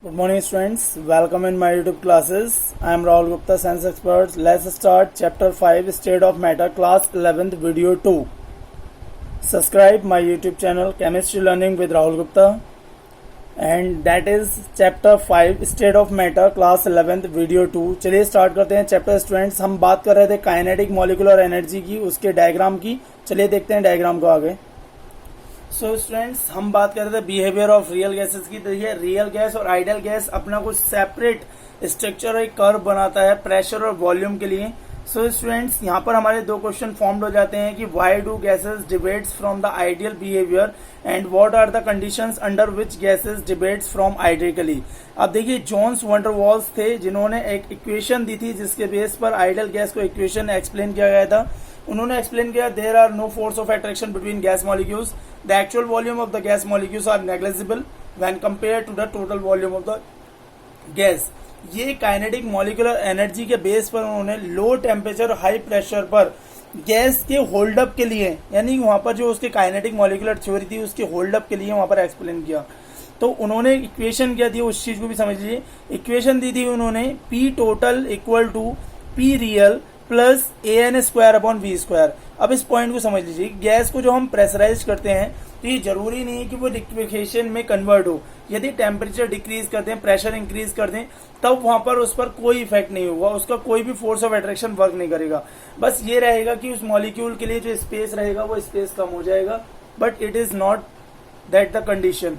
Good morning students, welcome in my YouTube classes. I am Rahul Gupta, Science Expert. Let's start chapter 5 State of Matter class 11th video 2. Subscribe my YouTube channel Chemistry Learning with Rahul Gupta, and that is chapter 5 State of Matter class 11th video 2. चलिए start करते हैं chapter students. हम बात कर रहे थे kinetic molecular energy की, उसके डायग्राम की. चलिए देखते हैं डायग्राम को आगे. सो स्टूडेंट्स, हम बात कर रहे थे बिहेवियर ऑफ रियल गैसेस की. देखिए, रियल गैस और आइडियल गैस अपना कुछ सेपरेट स्ट्रक्चर और एक कर्व बनाता है प्रेशर और वॉल्यूम के लिए. सो स्टूडेंट्स, यहाँ पर हमारे दो क्वेश्चन फॉर्म्ड हो जाते हैं कि why do gases deviates from the ideal behaviour and what are the conditions under which gases deviates from ideally. अब देखिए, जॉन्स वंडरवॉल्स थे जिन्होंने एक इक्वेशन दी थी जिसके बेस पर आइडियल गैस को इक्वेशन एक्सप्लेन किया गया था. उन्होंने एक्सप्लेन किया there are no force of attraction between gas molecules, the actual volume of the gas molecules are negligible when compare to the total volume of the gas. ये kinetic molecular energy के base पर उन्होंने low temperature high pressure पर gas के hold up के लिए, यानी वहां पर जो उसके काइनेटिक मॉलिक्यूलर थ्योरी थी उसके होल्ड अप के लिए वहां पर एक्सप्लेन किया. तो उन्होंने इक्वेशन क्या दी उस चीज को भी समझ लीजिए. इक्वेशन दी थी उन्होंने P total equal to P real plus AN square upon V square. अब इस पॉइंट को समझ लीजिए, गैस को जो हम प्रेशराइज करते हैं तो ये जरूरी नहीं है कि वो लिक्विफिकेशन में कन्वर्ट हो. यदि टेम्परेचर डिक्रीज करते हैं, प्रेशर इंक्रीज कर दें, तब वहां पर उस पर कोई इफेक्ट नहीं होगा, उसका कोई भी फोर्स ऑफ अट्रैक्शन वर्क नहीं करेगा. बस ये रहेगा कि उस मॉलिक्यूल के लिए जो स्पेस रहेगा वो स्पेस कम हो जाएगा, but it is not that the condition.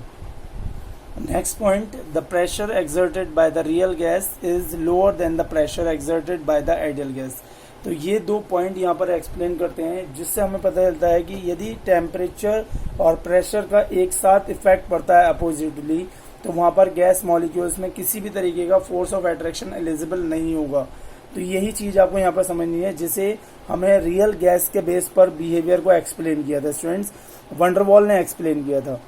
Next point, the pressure exerted by the real gas is lower than the pressure exerted by the ideal gas. तो ये दो पॉइंट यहाँ पर एक्सप्लेन करते हैं जिससे हमें पता चलता है कि यदि टेम्परेचर और प्रेशर का एक साथ इफेक्ट पड़ता है अपोजिटली, तो वहाँ पर गैस मॉलिक्यूल्स में किसी भी तरीके का फोर्स ऑफ अट्रैक्शन एलिजिबल नहीं होगा. तो यही चीज़ आपको यहाँ पर समझनी है जिसे हमें रियल गैस के बेस पर बिहेवियर को एक्सप्लेन किया था स्टूडेंट्स. वंडरवॉल ने एक्सप्लेन किया था.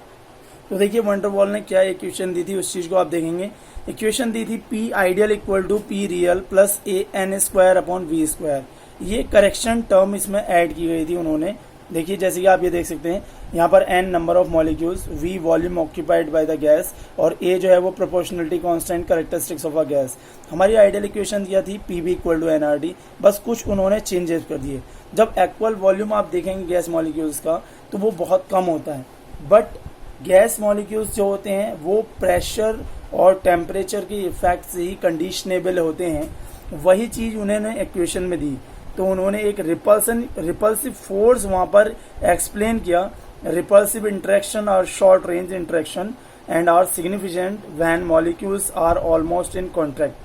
तो देखिए, वंडरवॉल ने क्या इक्वेशन दी थी उस चीज को आप देखेंगे. इक्वेशन दी थी P ideal equal to P real plus AN square upon V square. ये करेक्शन टर्म इसमें ऐड की गई थी उन्होंने. देखिए, जैसे कि आप ये देख सकते हैं यहाँ पर N number of molecules, V volume occupied by the gas और A जो है वो proportionality constant characteristics of a gas. हमारी आइडियल इक्वेशन दिया थी PV इक्वल टू NRT. बस कुछ उन्होंने चेंजेस कर दिए. जब एक्वल वॉल्यूम आप देखेंगे गैस मॉलिक्यूल्स का तो वो बहुत कम होता है, बट गैस मॉलिक्यूल्स जो होते हैं वो प्रेशर और टेम्परेचर के इफेक्ट से ही कंडीशनेबल होते हैं. वही चीज उन्होंने इक्वेशन में दी. तो उन्होंने एक रिपल्सिव फोर्स वहां पर एक्सप्लेन किया. रिपल्सिव इंटरेक्शन और short range interaction and are significant when molecules are almost in contact.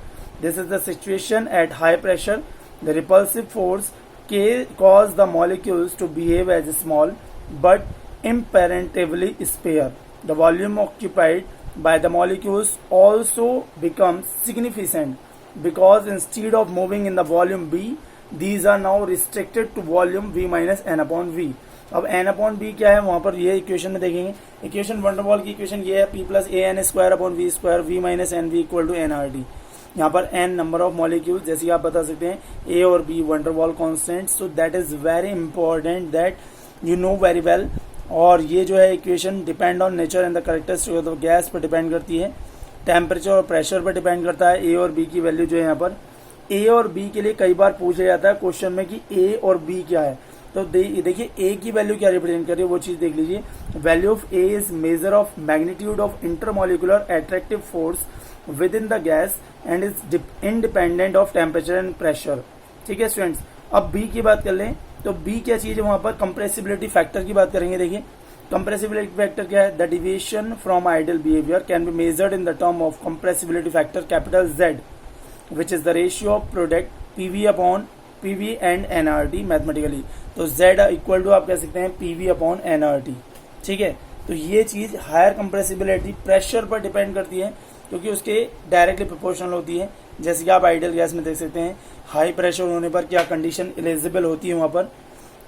This is the situation at high pressure. The repulsive force cause the molecules to behave as small but imperatively spare. The volume occupied by the molecules also becomes significant because instead of moving in the volume B, these are now restricted to volume V minus N upon V. अब N upon B क्या है वहां पर ये equation में देखेंगे. Equation van der Waals की equation ये है P plus AN square upon V square V minus NV equal to NRT. यहाँ पर N नंबर ऑफ मॉलिक्यूल्स, जैसे कि आप बता सकते हैं A और B van der Waals constant. So that is very important that you know very well. और ये जो है equation depend on nature and the characteristic of the gas पर डिपेंड करती है, टेम्परेचर और प्रेशर पर डिपेंड करता है. A और B की वैल्यू जो है यहाँ पर A और B के लिए कई बार पूछा जाता है क्वेश्चन में कि A और B क्या है. तो देखिए, A की वैल्यू क्या रिप्रेजेंट कर रही है वो चीज देख लीजिए. Value of A is measure of magnitude of intermolecular attractive force with in the gas and is independent of temperature and pressure. ठीक है स्टूडेंट्स. अब B की बात कर लें तो B क्या चीज है वहां पर, कंप्रेसिबिलिटी फैक्टर की बात करेंगे. देखिए, कंप्रेसिबिलिटी फैक्टर क्या है. The deviation from ideal behaviour can be measured in the term of compressibility factor capital Z, which is the ratio of product PV upon PV and NRT mathematically. तो Z equal to आप कह सकते हैं PV upon NRT. ठीक है. तो ये चीज हायर कंप्रेसिबिलिटी प्रेशर पर डिपेंड करती है क्योंकि उसके डायरेक्टली प्रोपोर्शनल होती है. जैसे कि आप आइडियल गैस में देख सकते हैं हाई प्रेशर होने पर क्या कंडीशन एलिजिबल होती है वहां पर.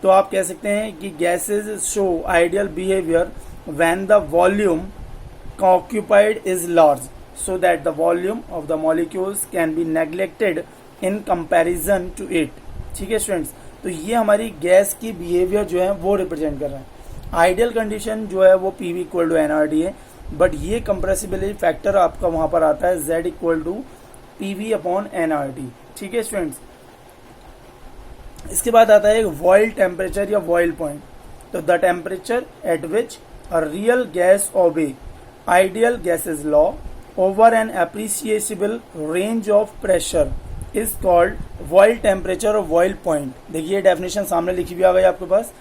तो आप कह सकते हैं कि gases show ideal behaviour when the volume occupied is large so that the volume of the molecules can be neglected in comparison to it. ठीक है स्टूडेंट्स. तो ये हमारी गैस की बिहेवियर जो है वो रिप्रेजेंट कर रहा है. आइडियल कंडीशन जो है वो PV इक्वल टू NRT है. बट ये कंप्रेसिबिलिटी फैक्टर आपका वहां पर आता है Z equal to PV upon nRT। ठीक है स्टूडेंट्स, इसके बाद आता है वॉइल टेम्परेचर या वॉइल पॉइंट। तो the temperature at which a real gas obey ideal gases law over an appreciable range of pressure is called Boyle temperature और Boyle point. देखिए डेफिनेशन सामने लिखी हुई आ गई आपके पास।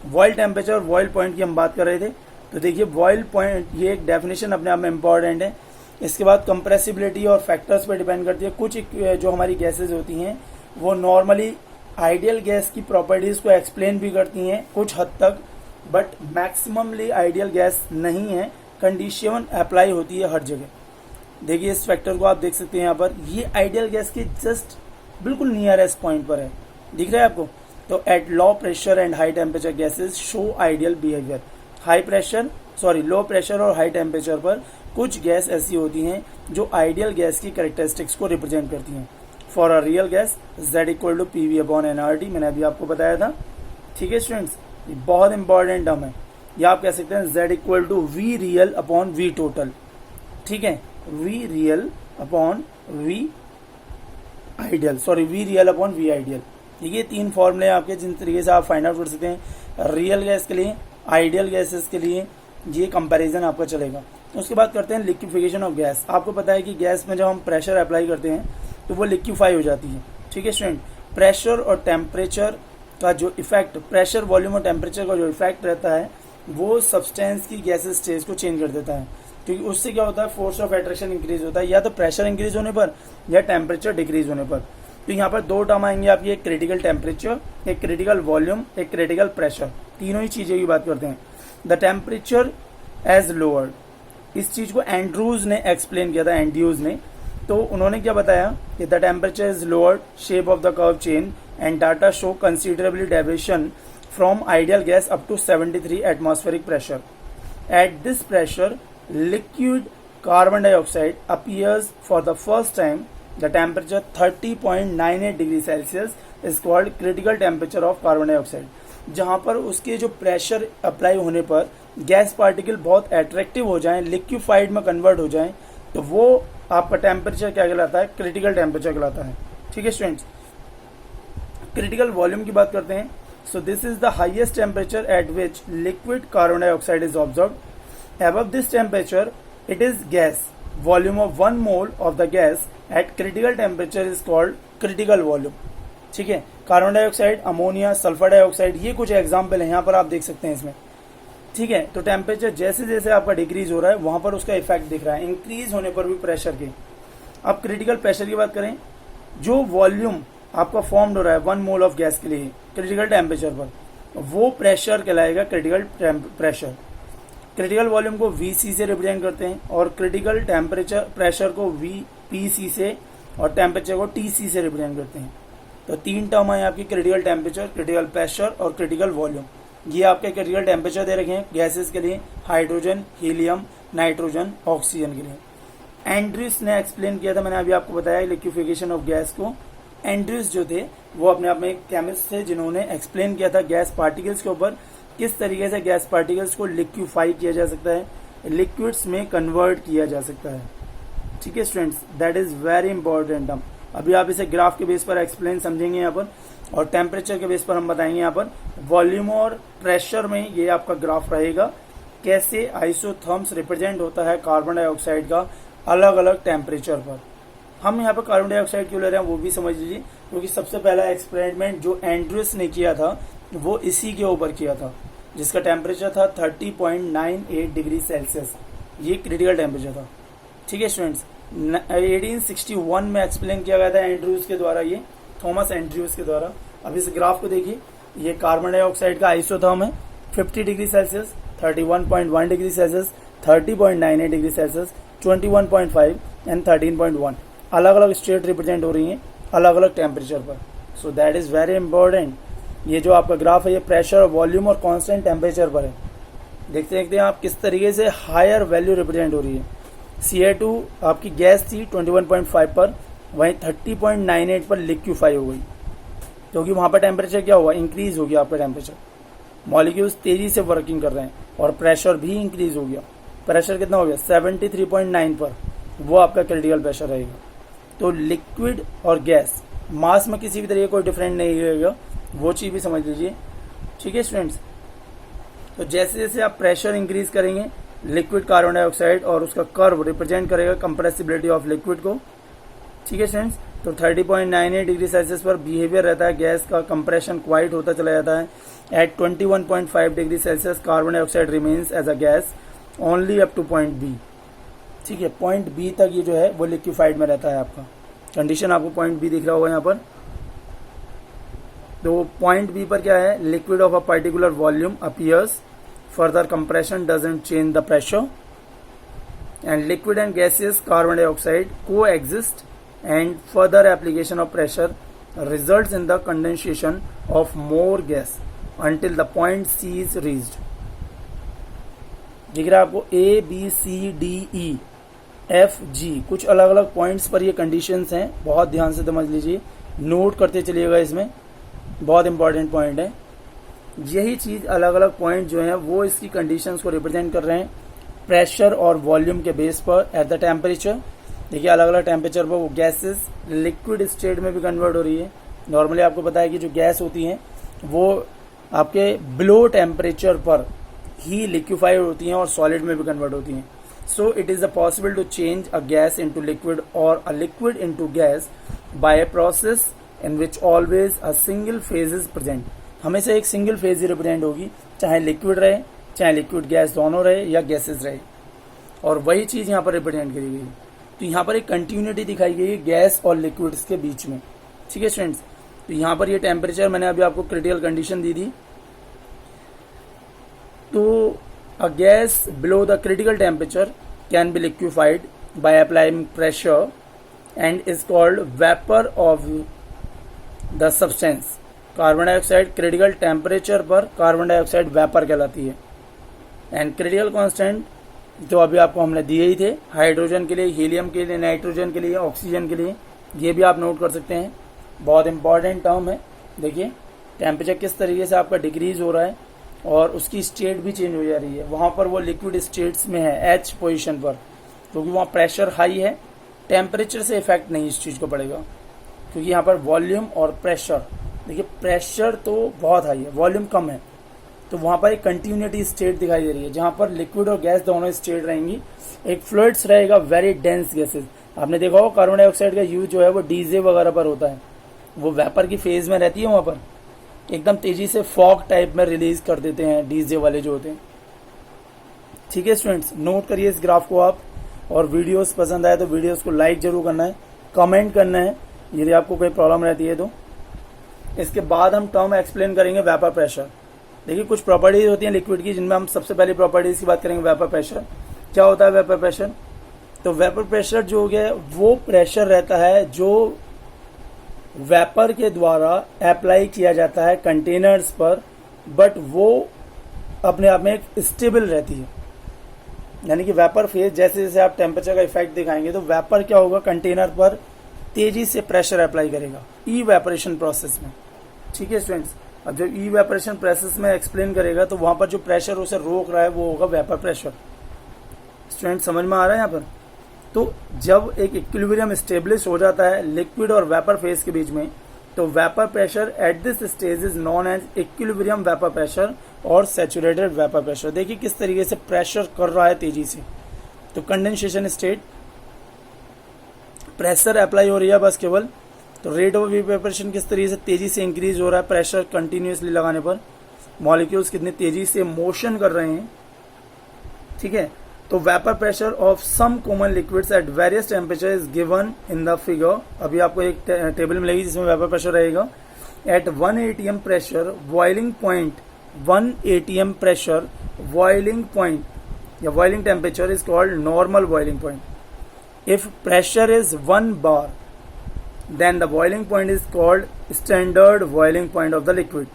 वॉइल टेम्परेचर और वॉइल पॉइंट की हम बात कर रहे थे। तो देखिए वॉइल पॉइंट ये एक डेफिनेशन अपने आप में इंपॉर्टेंट है। इसके बाद कंप्रेसिबिलिटी और फैक्टर्स पर डिपेंड करती है। कुछ जो हमारी गैसेज होती हैं वो नॉर्मली आइडियल गैस की प्रॉपर्टीज को एक्सप्लेन भी करती हैं कुछ हद तक, बट मैक्सिममली आइडियल गैस नहीं है। कंडीशन अप्लाई होती है हर जगह। देखिए इस फैक्टर को आप देख सकते हैं यहाँ पर, ये आइडियल गैस के जस्ट बिल्कुल नियरेस्ट पॉइंट पर है, दिख रहा है आपको। तो at low pressure and high temperature gases show ideal behaviour. Low pressure और हाई टेम्परेचर पर कुछ गैस ऐसी होती हैं जो आइडियल गैस की कैरेक्टरिस्टिक्स को रिप्रेजेंट करती हैं। For a real gas Z equal to PV upon nRT, मैंने अभी आपको बताया था। ठीक है स्टूडेंट्स, ये बहुत इंपॉर्टेंट टर्म है। या आप कह सकते हैं Z equal to V real upon V total. ठीक है, V real upon V ideal, V real upon V ideal. ये 3 फॉर्मूले आपके जिन तरीके से आप फाइंड आउट कर सकते हैं रियल गैस के लिए, आइडियल गैसेस के लिए, ये कंपैरिजन आपका चलेगा। उसके बाद करते हैं लिक्विफिकेशन ऑफ गैस। आपको पता है कि गैस में जब हम प्रेशर अप्लाई करते हैं तो वो लिक्विफाई हो जाती है। ठीक है स्टूडेंट, प्रेशर और टेम्परेचर का जो इफेक्ट, प्रेशर वॉल्यूम और टेम्परेचर का जो इफेक्ट रहता है वो सब्सटेंस की गैसेस स्टेज को चेंज कर देता है। क्योंकि उससे क्या होता है, फोर्स ऑफ अट्रैक्शन इंक्रीज होता है, या तो प्रेशर इंक्रीज होने पर या टेम्परेचर डिक्रीज होने पर। तो यहाँ पर 2 टर्म आएंगे आपकी, एक क्रिटिकल टेम्परेचर, एक क्रिटिकल वॉल्यूम, एक क्रिटिकल प्रेशर। तीनों ही चीजें की बात करते हैं। द टेम्परेचर एज लोअर्ड, इस चीज को एंड्रूज ने एक्सप्लेन किया था, एंड्रूज ने। तो उन्होंने क्या बताया कि the temperature is lowered shape of the curve change and data show considerably deviation from ideal gas up to 73 atmospheric pressure. At this pressure liquid carbon dioxide appears for the first time. The temperature 30.98 degree Celsius is called critical temperature of carbon dioxide. जहां पर उसके जो pressure apply होने पर gas particle बहुत attractive हो जाएं, liquefied में कन्वर्ट हो जाएं, तो वो आपका टेम्परेचर क्या कहलाता है, क्रिटिकल टेम्परेचर कहलाता है। ठीक है स्टूडेंट्स, क्रिटिकल वॉल्यूम की बात करते हैं। So this is the highest temperature at which liquid carbon dioxide is observed. Above this temperature it is gas. Volume of 1 mole of the gas at critical temperature is called critical volume. ठीक है, carbon dioxide, ammonia, sulphur dioxide, ये कुछ example है, यहाँ पर आप देख सकते हैं इसमें। ठीक है, तो टेम्परेचर जैसे जैसे आपका डिक्रीज हो रहा है वहां पर उसका इफेक्ट दिख रहा है, इंक्रीज होने पर भी प्रेशर के। अब क्रिटिकल प्रेशर की बात करें, जो वॉल्यूम आपका फॉर्म्ड हो रहा है 1 मोल ऑफ गैस के लिए क्रिटिकल टेम्परेचर पर, वो प्रेशर कहलाएगा क्रिटिकल प्रेशर। क्रिटिकल वॉल्यूम को VC से रिप्रेजेंट करते हैं और क्रिटिकल टेम्परेचर प्रेशर को PC से और टेम्परेचर को TC से रिप्रेजेंट करते हैं। तो 3 टर्म है आपकी, क्रिटिकल टेम्परेचर, क्रिटिकल प्रेशर और क्रिटिकल वॉल्यूम। ये आपके क्रिटिकल टेम्परेचर दे रखे हैं गैसेस के लिए, हाइड्रोजन, हीलियम, नाइट्रोजन, ऑक्सीजन के लिए। एंड्रयूस ने एक्सप्लेन किया था, मैंने अभी आपको बताया लिक्विफिकेशन ऑफ गैस को। एंड्रयूस जो थे वो अपने आप में एक केमिस्ट थे जिन्होंने एक्सप्लेन किया था गैस पार्टिकल्स के ऊपर किस तरीके से गैस पार्टिकल्स को लिक्विफाई किया जा सकता है, लिक्विड्स में कन्वर्ट किया जा सकता है। ठीक है students, that is very important term. अभी आप इसे ग्राफ के बेस पर एक्सप्लेन समझेंगे यहाँ पर, और टेम्परेचर के बेस पर हम बताएंगे यहाँ पर वॉल्यूम और प्रेशर में ये आपका ग्राफ रहेगा, कैसे आइसोथर्म्स रिप्रेजेंट होता है कार्बन डाइऑक्साइड का अलग अलग टेम्परेचर पर। हम यहाँ पर कार्बन डाइऑक्साइड क्यों ले रहे हैं वो भी समझ लीजिए, क्योंकि सबसे पहला एक्सपेरिमेंट जो एंड्रयूस ने किया था वो इसी के ऊपर किया था, जिसका टेम्परेचर था 30.98 डिग्री सेल्सियस। ये क्रिटिकल टेम्परेचर था। ठीक है स्टूडेंट्स, 1861 में एक्सप्लेन किया गया था एंड्रयूस के द्वारा, ये थॉमस एंड्रयूस के द्वारा। अब इस ग्राफ को देखिए, ये कार्बन डाइऑक्साइड का आइसोथर्म है 50 degree Celsius, 31.1 degree Celsius, 30.98 degree Celsius, 21.5 and 13.1। अलग अलग स्टेट रिप्रेजेंट हो रही हैं अलग अलग टेम्परेचर पर। सो दैट इज वेरी इंपॉर्टेंट। ये जो आपका ग्राफ है ये प्रेशर, वॉल्यूम और कांस्टेंट टेम्परेचर पर है। देखते देखते आप किस तरीके से हायर वैल्यू रिप्रेजेंट हो रही है। Ca2 आपकी गैस थी 21.5 पर, वहीं 30.98 पर लिक्विफाई हो गई, क्योंकि वहां पर टेम्परेचर क्या हुआ, इंक्रीज हो गया आपका टेम्परेचर। मॉलिक्यूल्स तेजी से वर्किंग कर रहे हैं और प्रेशर भी इंक्रीज हो गया। प्रेशर कितना हो गया 73.9 पर, वो आपका क्रिटिकल प्रेशर रहेगा। तो लिक्विड और गैस मास में किसी भी तरह कोई डिफरेंट नहीं रहेगा, वो चीज़ भी समझ लीजिए। ठीक है स्टूडेंट्स, तो जैसे जैसे आप प्रेशर इंक्रीज करेंगे लिक्विड कार्बन डाइऑक्साइड और उसका कर्व रिप्रेजेंट करेगा कंप्रेसिबिलिटी ऑफ लिक्विड को। ठीक है स्टूडेंट्स, तो 30.98 डिग्री सेल्सियस पर बिहेवियर रहता है गैस का, कंप्रेशन क्वाइट होता चला जाता है। At 21.5 degree Celsius carbon dioxide remains as a gas only up to point B. ठीक है, पॉइंट बी तक ये जो है वो लिक्विफाइड में रहता है आपका। कंडीशन आपको पॉइंट बी दिख रहा होगा यहाँ पर। तो पॉइंट बी पर क्या है, liquid of a particular volume appears, further compression doesn't change the pressure, and liquid and gases carbon dioxide को exist, and further application of pressure results in the condensation of more gas until the point C is reached। दिख रहा है आपको A B C D E F G कुछ अलग अलग points पर ये कंडीशंस हैं, बहुत ध्यान से समझ लीजिए, नोट करते चलिएगा, इसमें बहुत इंपॉर्टेंट पॉइंट है। यही चीज अलग अलग पॉइंट जो है वो इसकी कंडीशंस को रिप्रेजेंट कर रहे हैं प्रेशर और वॉल्यूम के बेस पर एट द टेम्परेचर। देखिए अलग अलग टेम्परेचर पर वो गैसेस लिक्विड स्टेट में भी कन्वर्ट हो रही है। नॉर्मली आपको पता है कि जो गैस होती हैं वो आपके बिलो टेम्परेचर पर ही लिक्विफाइड होती हैं और सॉलिड में भी कन्वर्ट होती हैं। So it is possible to change a gas into liquid और a liquid into gas by a process in which always a single phase is present. हमेशा एक सिंगल फेज ही रिप्रेजेंट होगी, चाहे लिक्विड रहे चाहे लिक्विड गैस दोनों रहे या गैसेज रहे, और वही चीज यहाँ पर रिप्रेजेंट करी गई। तो यहाँ पर एक कंटिन्यूटी दिखाई गई है गैस और लिक्विड्स के बीच में। ठीक है स्टूडेंट्स, तो यहाँ पर ये टेम्परेचर मैंने अभी आपको क्रिटिकल कंडीशन दी थी। तो a gas below the critical temperature can be liquefied by applying pressure and is called vapour of the substance. Carbon dioxide critical temperature पर कार्बन डाइऑक्साइड वेपर कहलाती है। एंड क्रिटिकल कांस्टेंट जो अभी आपको हमने दिए ही थे, हाइड्रोजन के लिए, हीलियम के लिए, नाइट्रोजन के लिए, ऑक्सीजन के लिए, ये भी आप नोट कर सकते हैं, बहुत इंपॉर्टेंट टर्म है। देखिए टेम्परेचर किस तरीके से आपका डिक्रीज हो रहा है और उसकी स्टेट भी चेंज हो जा रही है। वहां पर वो लिक्विड स्टेट्स में है एच पोजीशन पर, क्योंकि वहाँ प्रेशर हाई है, टेम्परेचर से इफेक्ट नहीं इस चीज को पड़ेगा, क्योंकि यहाँ पर वॉल्यूम और प्रेशर, देखिए प्रेशर तो बहुत हाई है, वॉल्यूम कम है, तो वहां पर एक कंटिन्यूटी स्टेट दिखाई दे रही है जहां पर लिक्विड और गैस दोनों स्टेट रहेंगी। एक फ्लूइड्स रहेगा वेरी डेंस गैसेस। आपने देखा होगा कार्बन डाइऑक्साइड का यूज जो है वो डीजे वगैरह पर होता है, वो वेपर की फेज में रहती है, वहां पर एकदम तेजी से फॉग टाइप में रिलीज कर देते हैं डीजे वाले जो होते हैं। ठीक है स्टूडेंट्स, नोट करिए इस ग्राफ को आप, और वीडियोस पसंद आए तो वीडियोस को लाइक जरूर करना है, कमेंट करना है यदि आपको कोई प्रॉब्लम रहती है तो। इसके बाद हम टर्म एक्सप्लेन करेंगे वेपर प्रेशर। देखिए कुछ प्रॉपर्टीज होती हैं लिक्विड की, जिनमें हम सबसे पहले प्रॉपर्टीज की बात करेंगे वेपर प्रेशर। क्या होता है वेपर प्रेशर? तो वेपर प्रेशर जो हो गया वो प्रेशर रहता है जो वेपर के द्वारा अप्लाई किया जाता है कंटेनर्स पर, बट वो अपने आप में एक स्टेबल रहती है। यानी कि वेपर फेज, जैसे जैसे आप टेम्परेचर का इफेक्ट दिखाएंगे तो वेपर क्या होगा, कंटेनर पर तेजी से प्रेशर अप्लाई करेगा इवेपोरेशन प्रोसेस में। ठीक है स्टूडेंट्स, अब जब इवेपोरेशन प्रोसेस में एक्सप्लेन करेगा तो वहां पर जो प्रेशर उसे रोक रहा है वो होगा वेपर प्रेशर। स्टूडेंट समझ में आ रहा है यहाँ पर? तो जब एक इक्विलिब्रियम स्टेब्लिश हो जाता है लिक्विड और वेपर फेज के बीच में, तो vapour pressure at this stage is known as equilibrium vapour pressure और सैचुरेटेड वेपर प्रेशर। देखिए किस तरीके से प्रेशर कर रहा है तेजी से। तो कंडेंसेशन स्टेट, प्रेशर अप्लाई हो रही है बस केवल, तो रेट ऑफ इवेपोरेशन किस तरीके से तेजी से इंक्रीज हो रहा है प्रेशर कंटिन्यूसली लगाने पर, मॉलिक्यूल्स कितने तेजी से मोशन कर रहे हैं। ठीक है, तो vapour pressure of some common liquids at various temperature is given in the figure. अभी आपको एक टेबल मिलेगी जिसमें वेपर प्रेशर रहेगा। At 1 atm pressure boiling point, 1 atm pressure boiling point या boiling temperature is called normal boiling point. If pressure is 1 bar, then the boiling point is called standard boiling point of the liquid.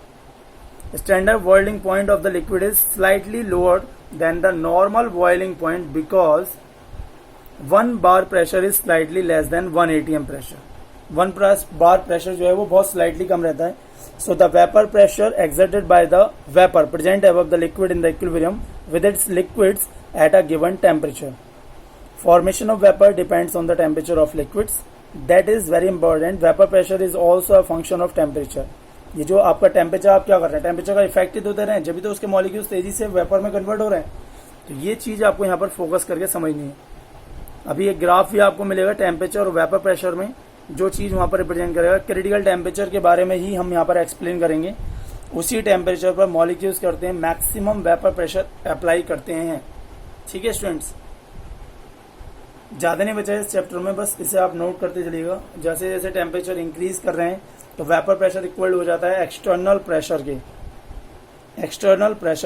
Standard boiling point of the liquid is slightly lower than the normal boiling point because 1 bar pressure is slightly less than 1 atm pressure. 1 bar pressure जो है वो बहुत slightly कम रहता है. So the vapor pressure exerted by the vapor present above the liquid in the equilibrium with its liquids at a given temperature. Formation of vapor depends on the temperature of liquids. That is very important. Vapor pressure is also a function of temperature. ये जो आपका temperature आप क्या कर रहे हैं, temperature का effect ही तो दे रहे हैं, जब भी तो उसके मॉलिक्यूल्स तेजी से वेपर में कन्वर्ट हो रहे हैं. तो ये चीज आपको यहाँ पर फोकस करके समझनी है. अभी एक ग्राफ भी आपको मिलेगा टेम्परेचर और वेपर प्रेशर में, जो चीज वहां पर रिप्रेजेंट करेगा. क्रिटिकल टेम्परेचर के बारे में ही हम यहाँ पर एक्सप्लेन करेंगे. उसी टेम्परेचर पर मॉलिक्यूल्स करते हैं मैक्सिमम वेपर प्रेशर अप्लाई करते हैं. ठीक है स्टूडेंट्स, ज्यादा नहीं बचा है इस चैप्टर में, बस इसे आप नोट करते चलिएगा. जैसे जैसे टेम्परेचर इंक्रीज कर रहे हैं तो वेपर प्रेशर इक्वल हो जाता है एक्सटर्नल प्रेशर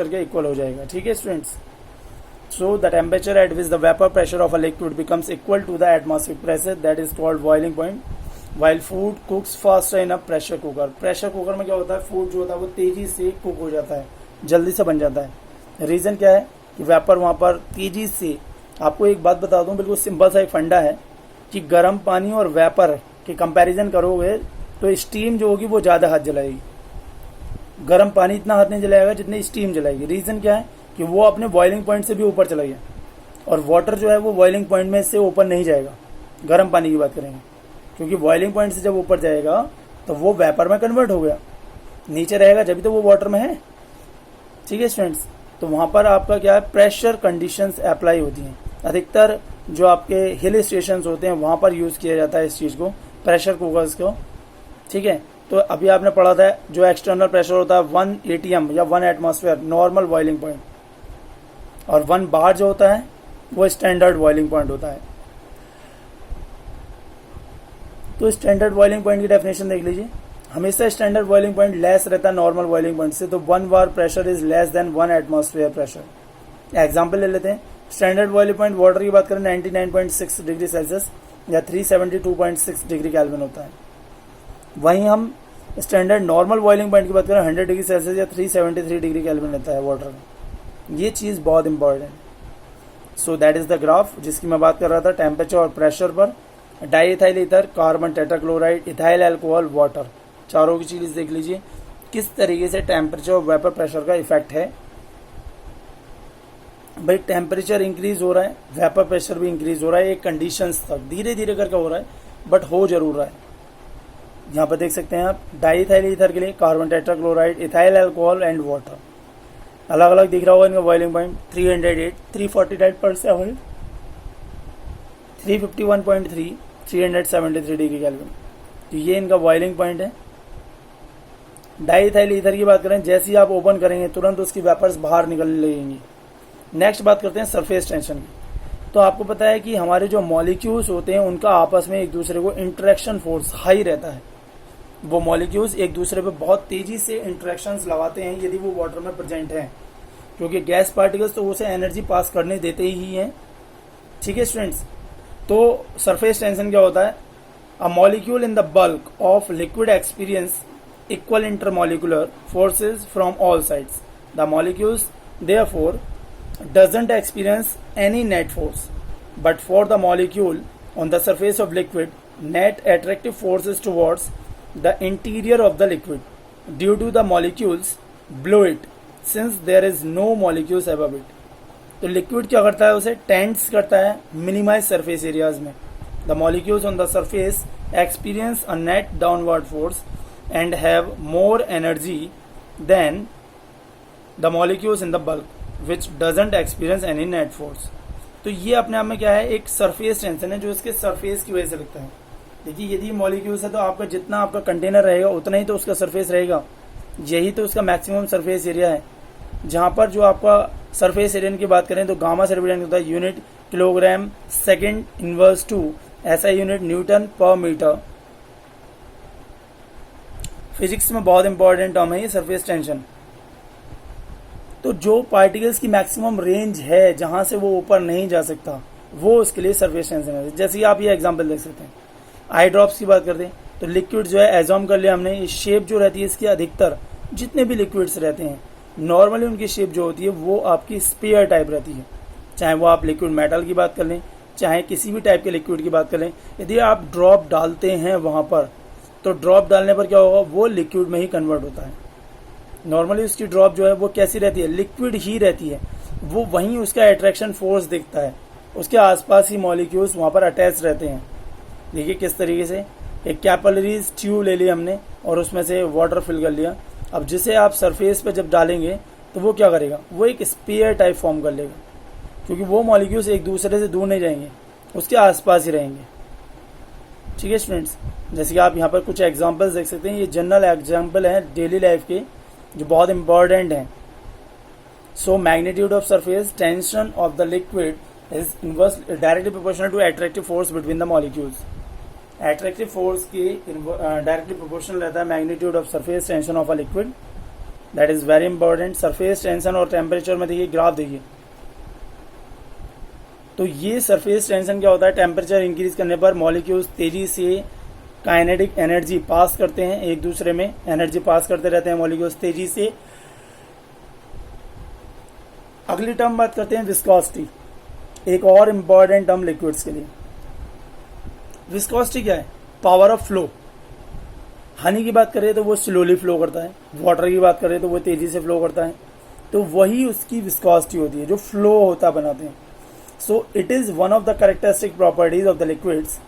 के इक्वल हो जाएगा. ठीक है students, so the temperature at which the vapour pressure of a liquid becomes equal to the atmospheric pressure, that is called boiling point. While food cooks faster in a pressure cooker. Pressure cooker में क्या होता है, food जो होता है वो तेजी से कुक हो जाता है, जल्दी से बन जाता है. रीजन क्या है कि वेपर वहां पर तेजी से. आपको एक बात बता दूं, बिल्कुल सिंपल सा एक फंडा है कि गर्म पानी और वेपर के कंपैरिजन करोगे तो स्टीम जो होगी वो ज्यादा हाथ जलाएगी. गर्म पानी इतना हाथ नहीं जलाएगा जितनी स्टीम जलाएगी. रीजन क्या है कि वो अपने बॉइलिंग पॉइंट से भी ऊपर चला गया, और वाटर जो है वो बॉइलिंग पॉइंट में से ऊपर नहीं जाएगा. गर्म पानी की बात करेंगे, क्योंकि बॉइलिंग पॉइंट से जब ऊपर जाएगा तो वो वेपर में कन्वर्ट हो गया, नीचे रहेगा जब भी तो वो वाटर में है. ठीक है स्टूडेंट्स, तो वहां पर आपका क्या है, प्रेशर कंडीशंस अप्लाई होती हैं. अधिकतर जो आपके हिल स्टेशन होते हैं वहां पर यूज किया जाता है इस चीज को, प्रेशर कुकर्स को. ठीक है, तो अभी आपने पढ़ा था जो एक्सटर्नल प्रेशर होता है 1 ATM या 1 एटमॉस्फेयर नॉर्मल बॉइलिंग पॉइंट, और 1 बार जो होता है वो स्टैंडर्ड बॉइलिंग पॉइंट होता है. तो स्टैंडर्ड बॉइलिंग पॉइंट की डेफिनेशन देख लीजिए. हमेशा स्टैंडर्ड बॉइलिंग पॉइंट लेस रहता है नॉर्मल बॉइलिंग पॉइंट से, तो 1 bar pressure is less than 1 atmosphere pressure. Example ले लेते हैं. स्टैंडर्ड बॉइलिंग पॉइंट वाटर की बात करें 99.6 डिग्री सेल्सियस या 372.6 डिग्री केल्विन होता है. वहीं हम स्टैंडर्ड नॉर्मल बॉइलिंग पॉइंट की बात करें 100 डिग्री सेल्सियस या 373 डिग्री केल्विन रहता है वाटर में. ये चीज बहुत important. So that is the graph जिसकी मैं बात कर रहा था, टेम्परेचर और प्रेशर पर. Diethyl ether, carbon tetrachloride, ethyl alcohol, water, चारों की चीज देख लीजिए किस तरीके से टेम्परेचर और वेपर प्रेशर का इफेक्ट है. भाई टेम्परेचर इंक्रीज हो रहा है, वेपर प्रेशर भी इंक्रीज हो रहा है, एक कंडीशंस तक धीरे धीरे करके हो रहा है, बट हो जरूर रहा है. यहाँ पर देख सकते हैं आप, डाईइथाइल ईथर के लिए carbon tetrachloride, ethyl alcohol and water, अलग अलग दिख रहा होगा इनका बॉइलिंग पॉइंट. 308, 349.7, 351.3, 373 degree kelvin. तो ये इनका बॉइलिंग पॉइंट है. डाईइथाइल ईथर की बात करें, जैसे ही आप ओपन करेंगे तुरंत उसकी वेपर्स बाहर निकलने लगेंगी. नेक्स्ट बात करते हैं सरफेस टेंशन की. तो आपको पता है कि हमारे जो मॉलिक्यूल्स होते हैं उनका आपस में एक दूसरे को इंटरेक्शन फोर्स हाई रहता है. वो मॉलिक्यूल्स एक दूसरे पे बहुत तेजी से इंटरेक्शंस लगाते हैं यदि वो वाटर में प्रेजेंट है, क्योंकि गैस पार्टिकल्स तो उसे एनर्जी पास करने देते ही हैं. ठीक है स्टूडेंट्स, तो सरफेस टेंशन क्या होता है, a molecule in the bulk of liquid experience equal intermolecular forces from all sides. The molecules therefore doesn't experience any net force, but for the molecule on the surface of liquid, net attractive force is towards the interior of the liquid due to the molecules below it, since there is no molecules above it. तो liquid क्या करता है, उसे tends करता है minimize surface areas में. The molecules on the surface experience a net downward force and have more energy than the molecules in the bulk which doesn't experience any net force. तो ये अपने आप में क्या है, एक सरफेस टेंशन है जो इसके सरफेस की वजह से लगता है. देखिए यदि मॉलिक्यूल्स है तो आपका जितना आपका कंटेनर रहेगा उतना ही तो उसका सरफेस रहेगा. यही तो उसका मैक्सिमम सरफेस एरिया है. जहां पर जो आपका सरफेस एरिया की बात करें तो गामा से रिप्रेजेंट होता है unit kilogram second inverse two, ऐसा यूनिट न्यूटन पर मीटर. फिजिक्स में बहुत इंपॉर्टेंट टर्म है ये सरफेस टेंशन. तो जो पार्टिकल्स की मैक्सिमम रेंज है जहां से वो ऊपर नहीं जा सकता वो उसके लिए सरफेस टेंशन है. जैसे आप ये एग्जांपल देख सकते हैं, आई ड्रॉप्स की बात करते हैं तो लिक्विड जो है एज्यूम कर लिया हमने, इस शेप जो रहती है इसकी अधिकतर जितने भी लिक्विड्स रहते हैं नॉर्मली उनकी शेप जो होती है वो आपकी स्फीयर टाइप रहती है. चाहे वो आप लिक्विड मेटल की बात कर लें, चाहे किसी भी टाइप के लिक्विड की बात कर लें, यदि आप ड्रॉप डालते हैं वहां पर तो ड्रॉप डालने पर क्या होगा, वो लिक्विड में ही कन्वर्ट होता है. नॉर्मली उसकी ड्रॉप जो है वो कैसी रहती है, लिक्विड ही रहती है. वो वहीं उसका अट्रैक्शन फोर्स दिखता है, उसके आसपास ही मॉलिक्यूल्स वहाँ पर अटैच रहते हैं। देखिए किस तरीके से, एक कैपिलरीज ट्यूब ले ली हमने और उसमें से वाटर फिल कर लिया। अब जिसे आप सरफेस पे जब डालेंगे तो वो क्या करेगा, वो एक स्पीयर टाइप फॉर्म कर लेगा, क्योंकि वो मॉलिक्यूल्स एक दूसरे से दूर नहीं जाएंगे, उसके आसपास ही रहेंगे। ठीक है स्टूडेंट्स, जैसे कि आप यहाँ पर कुछ एग्जांपल्स देख सकते हैं, ये जनरल एग्जांपल हैं डेली लाइफ के जो बहुत इंपॉर्टेंट हैं। So magnitude of surface tension of the liquid is inverse directly proportional to attractive force between the molecules. Attractive force के डायरेक्टली प्रोपोर्शनल रहता है magnitude of surface tension of a liquid. That is very important. Surface tension और temperature में देखिए graph देखिए, तो ये surface tension क्या होता है, टेम्परेचर इंक्रीज करने पर मॉलिक्यूल्स तेजी से काइनेटिक एनर्जी पास करते हैं, एक दूसरे में एनर्जी पास करते रहते हैं मॉलिक्यूल्स तेजी से। अगली टर्म बात करते हैं विस्कोसिटी, एक और इंपॉर्टेंट टर्म लिक्विड्स के लिए। विस्कोसिटी क्या है, पावर ऑफ फ्लो। हनी की बात करें तो वो स्लोली फ्लो करता है, वाटर की बात करें तो वो तेजी से फ्लो करता है, तो वही उसकी विस्कोसिटी होती है जो फ्लो होता बनाते हैं। So it is one of the characteristic properties of the liquids.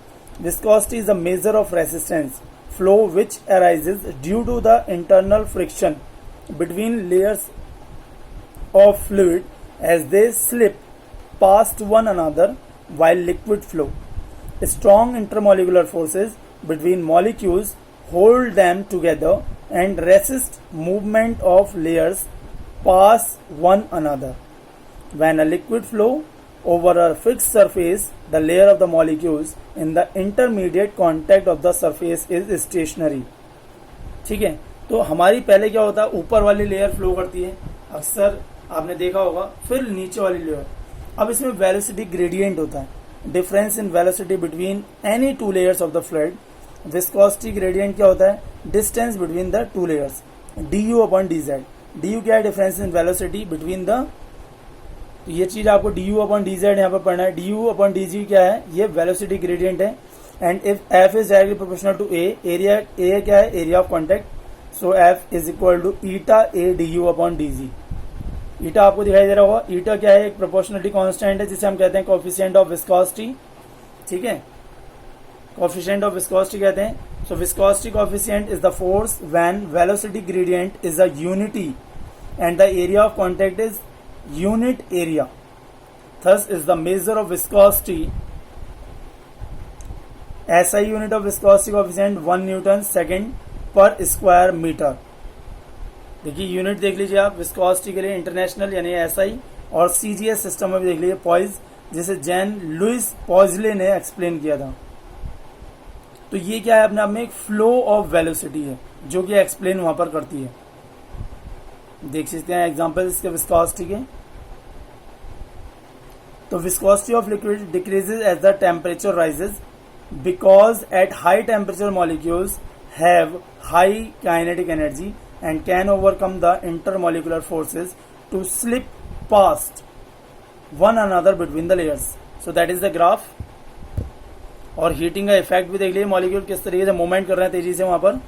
Viscosity is a measure of resistance flow which arises due to the internal friction between layers of fluid as they slip past one another while liquid flow. Strong intermolecular forces between molecules hold them together and resist movement of layers past one another. When a liquid flow over a fixed surface, the layer of the molecules in the intermediate contact of the surface is stationary. ठीक है, तो हमारी पहले क्या होता है, ऊपर वाली लेयर फ्लो करती है, अक्सर आपने देखा होगा, फिर नीचे वाली लेयर। अब इसमें वेलोसिटी ग्रेडियंट होता है, difference in velocity between any two layers of the fluid. Viscosity gradient क्या होता है, distance between the two layers, du upon dz। du क्या है, difference in velocity between the, ये चीज आपको du अपॉन dz यहाँ पर पढ़ना है। du अपॉन dg क्या है, ये वेलोसिटी ग्रेडियंट है। And if f is directly proportional to a, area a क्या है, area of contact, so f is equal to eta a du upon dg। Eta आपको दिखाई दे रहा होगा, ईटा क्या है, एक प्रोपोर्शनलिटी कांस्टेंट है जिसे हम कहते हैं कोएफिशिएंट ऑफ विस्कोसिटी। ठीक है, कोएफिशिएंट ऑफ विस्कोसिटी कहते हैं। So viscosity coefficient is the force when velocity gradient is a unity and the area of contact is unit area. Thus is the measure of viscosity. SI unit of viscosity coefficient 1 Newton second per square meter. देखिए unit देख लीजिए आप viscosity के लिए, international यानी SI, और CGS system में भी देख लीजिए पॉइज, जिसे जैन लुइस पॉइजले ने एक्सप्लेन किया था। तो ये क्या है, अपने आप में एक फ्लो ऑफ वेलोसिटी है जो कि एक्सप्लेन वहां पर करती है। देख सकते हैं एग्जांपल इसके विस्कोसिटी के। तो viscosity of liquid decreases as the temperature rises because at high temperature molecules have high kinetic energy and can overcome the intermolecular forces to slip past one another between the layers. So that is the graph. और heating का effect भी देख लीजिए, molecule किस तरीके से movement कर रहे हैं तेजी से वहां पर।